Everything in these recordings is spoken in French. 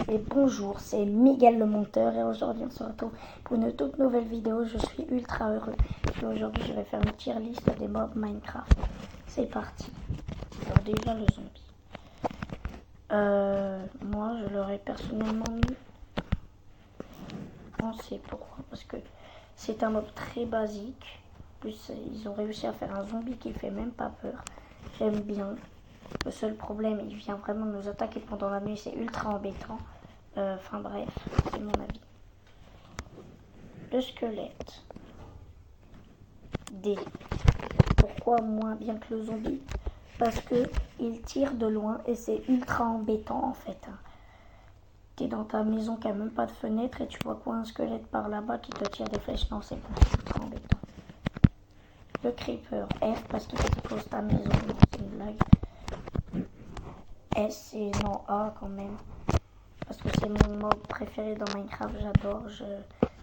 Et bonjour, c'est Miguel le monteur et aujourd'hui on se retrouve pour une toute nouvelle vidéo. Je suis ultra heureux et aujourd'hui je vais faire une tier list des mobs Minecraft. C'est parti. Alors déjà le zombie. Moi je l'aurais personnellement mis. On sait pourquoi, parce que c'est un mob très basique. En plus ils ont réussi à faire un zombie qui fait même pas peur. J'aime bien. Le seul problème, il vient vraiment nous attaquer pendant la nuit, c'est ultra embêtant. Enfin bref, c'est mon avis. Le squelette. D. Pourquoi moins bien que le zombie? Parce que il tire de loin et c'est ultra embêtant en fait. T'es dans ta maison qui a même pas de fenêtre et tu vois quoi, un squelette par là-bas qui te tire des flèches? Non, c'est pas ultra embêtant. Le creeper. F parce qu'il explose ta maison. Non, c'est une blague. S et non A quand même. Parce que c'est mon mob préféré dans Minecraft, j'adore,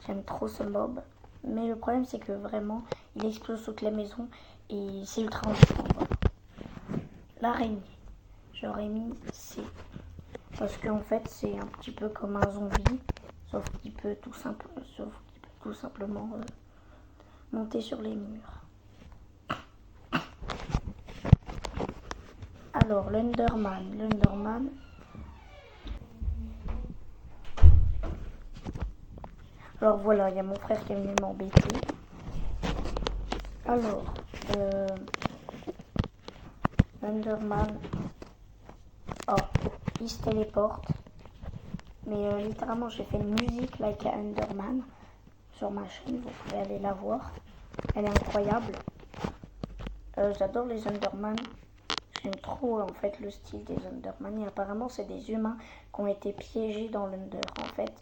j'aime trop ce mob. Mais le problème c'est que vraiment, il explose toutes les maisons et c'est ultra embêtant. Voilà. L'araignée, j'aurais mis C. Parce qu'en fait c'est un petit peu comme un zombie, sauf qu'il peut tout simplement monter sur les murs. Alors l'Enderman. Alors voilà, il y a mon frère qui est venu m'embêter. Alors, l'Enderman, il se téléporte. Mais littéralement, j'ai fait une musique like a Enderman sur ma chaîne, vous pouvez aller la voir. Elle est incroyable. J'adore les Enderman. J'aime trop en fait le style des Enderman. Et apparemment, c'est des humains qui ont été piégés dans l'Under. En fait,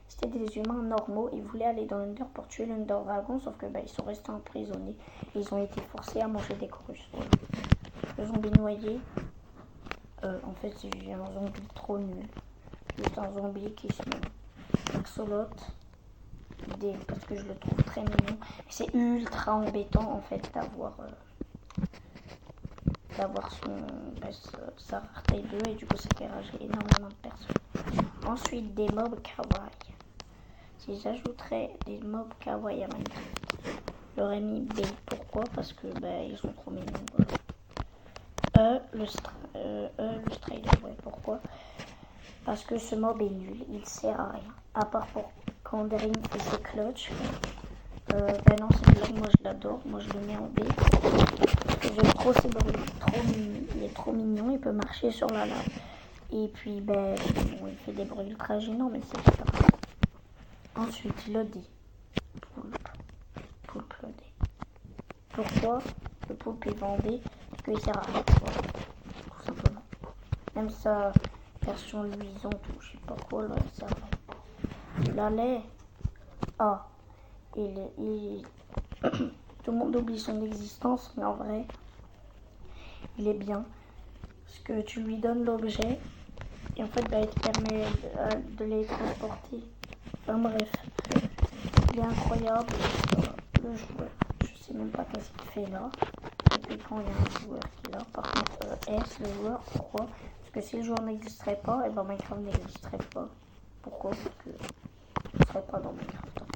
c'était des humains normaux. Ils voulaient aller dans l'Under pour tuer l'Under Dragon, sauf que ils sont restés emprisonnés. Et ils ont été forcés à manger des cruches. Voilà. Le zombie noyé. En fait, c'est un zombie trop nul. Juste un zombie qui se met axolote. Parce que je le trouve très mignon. C'est ultra embêtant en fait d'avoir sa rareté 2 et du coup ça fait rager énormément de personnes. Ensuite des mobs kawaii. Si j'ajouterais des mobs kawaii à Minecraft, j'aurais mis B. Pourquoi? Parce que ils sont trop mignons. Voilà. Le strider, ouais, pourquoi? Parce que ce mob est nul, il sert à rien. À part pour quand Daring fait ses clutches. Non, c'est blague, moi je l'adore, moi je le mets en B. Parce que j'aime trop ses bruits, il est trop mignon, il peut marcher sur la lave. Et puis, bon, il fait des bruits ultra gênants, mais c'est super. Ensuite, le D. Poulpe, le D. Pourquoi le poulpe est en D? Parce qu'il sert à rien, voilà, tout simplement. Même sa version luisante ou je sais pas quoi, là, il sert à rien. La lait, A. Tout le monde oublie son existence, mais en vrai, il est bien. Parce que tu lui donnes l'objet, et en fait, il te permet de les transporter. Enfin bref, il est incroyable. Le joueur, je sais même pas qu'est-ce qu'il fait là. Depuis quand il y a un joueur qui est là. Par contre, S, le joueur, pourquoi? Parce que si le joueur n'existerait pas, et Minecraft n'existerait pas. Pourquoi? Parce que il ne serait pas dans Minecraft en fait.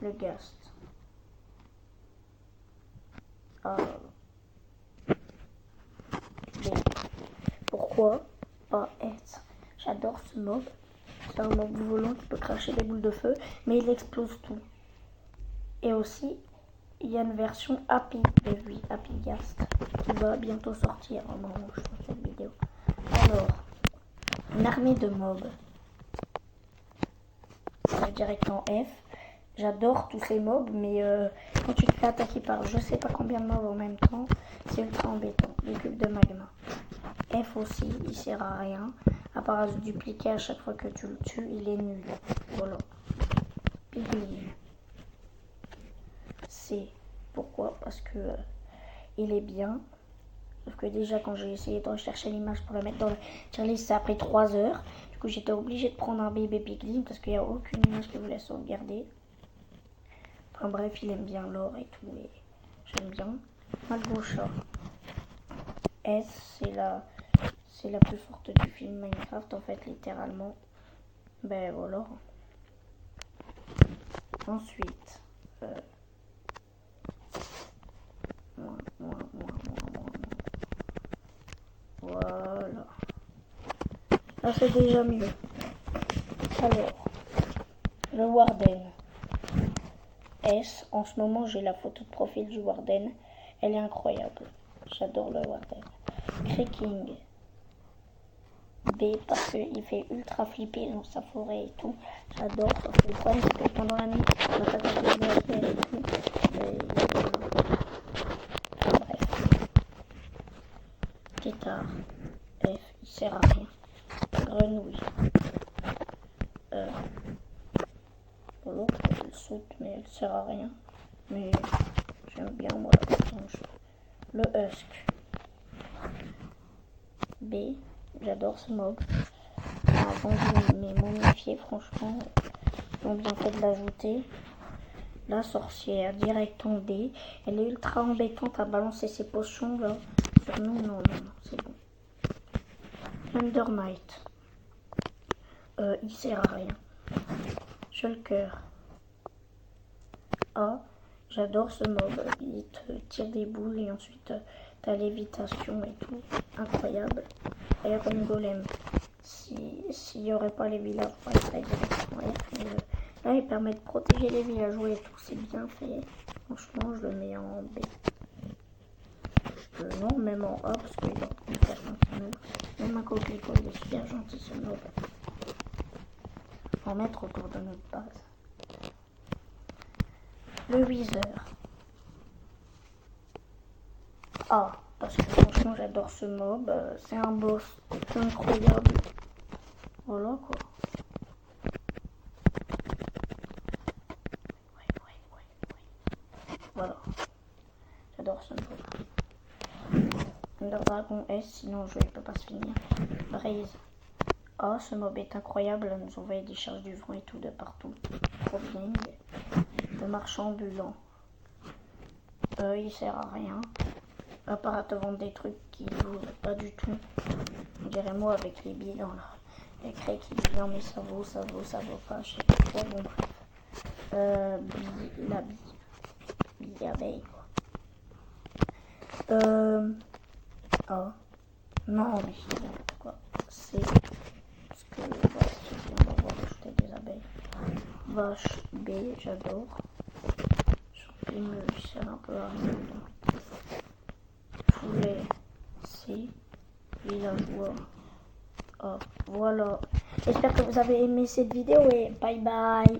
Le Ghast. Pourquoi pas S? J'adore ce mob. C'est un mob volant qui peut cracher des boules de feu, mais il explose tout. Et aussi, il y a une version Happy de lui, Happy Ghast, qui va bientôt sortir au moment où je fais cette vidéo. Alors, une armée de mobs. Je dirais qu'en F. J'adore tous ces mobs, mais quand tu te fais attaquer par je sais pas combien de mobs en même temps, c'est ultra embêtant. Le cube de magma. F aussi, il sert à rien. À part à se dupliquer à chaque fois que tu le tues, il est nul. Voilà. Piglin. C. Pourquoi? Parce que il est bien. Sauf que déjà, quand j'ai essayé de rechercher l'image pour le mettre dans le tier list, ça a pris 3 heures. Du coup, j'étais obligée de prendre un bébé piglin parce qu'il n'y a aucune image qui voulait sauvegarder. Enfin bref, il aime bien l'or et tout. Et j'aime bien. Malgaucha. S, c'est la plus forte du film Minecraft, en fait, littéralement. Ben voilà. Ensuite, voilà. Là, c'est déjà mieux. Alors, le Warden. S. En ce moment, j'ai la photo de profil du Warden. Elle est incroyable. J'adore le Warden. Cracking. B. Parce qu'il fait ultra flipper dans sa forêt et tout. J'adore. Le problème, c'est que pendant la nuit, on attaque avec des APL et tout. Enfin, bref. Tétard. F. Il sert à rien. Grenouille. L'autre, elle saute, mais elle sert à rien. Mais j'aime bien, moi, la planche. Le Husk. B. J'adore ce mob. Avant de me momifier, franchement, ils ont bien fait de l'ajouter. La sorcière, direct en D. Elle est ultra embêtante à balancer ses potions, là. Sur nous, non, c'est bon. Undermite. Il sert à rien. Shulker. A. Y ce mob. Il te tire des boules et ensuite t'as lévitation et tout. Incroyable. Iron Golem. S'il n'y aurait pas les villages, il serait directement F. Mais là, il permet de protéger les villageois et tout. C'est bien fait. Franchement, je le mets en B. Non, même en A, parce qu'il est hyper gentil. Même un coquelicot, il est super gentil, ce mob. En mettre autour de notre base. Le Wither. Ah, parce que franchement j'adore ce mob, c'est un boss incroyable. Voilà quoi. Voilà. J'adore ce mob. Under Dragon S, sinon le jeu il peut pas se finir. Braze. Ah, ce mob est incroyable, elle nous envoie des charges du vent et tout de partout. Trop bien. Le marchand ambulant. Il sert à rien. À part à te vendre des trucs qui vaut pas du tout. On dirait moi avec les bilans là. Les craies qui disent non mais ça vaut pas, je sais pas quoi, bon bref. La bille abeille quoi. Ah. Non mais c'est n'importe quoi. C'est parce que voilà, c'est bien d'avoir ajouté des abeilles. Vache B, j'adore. Champignon, il sert un peu à rien. Poulet C, villageois. Oh, voilà. J'espère que vous avez aimé cette vidéo et bye bye.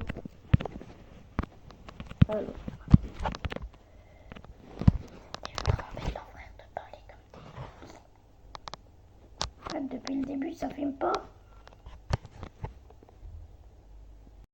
Alors. Depuis le début, ça filme pas.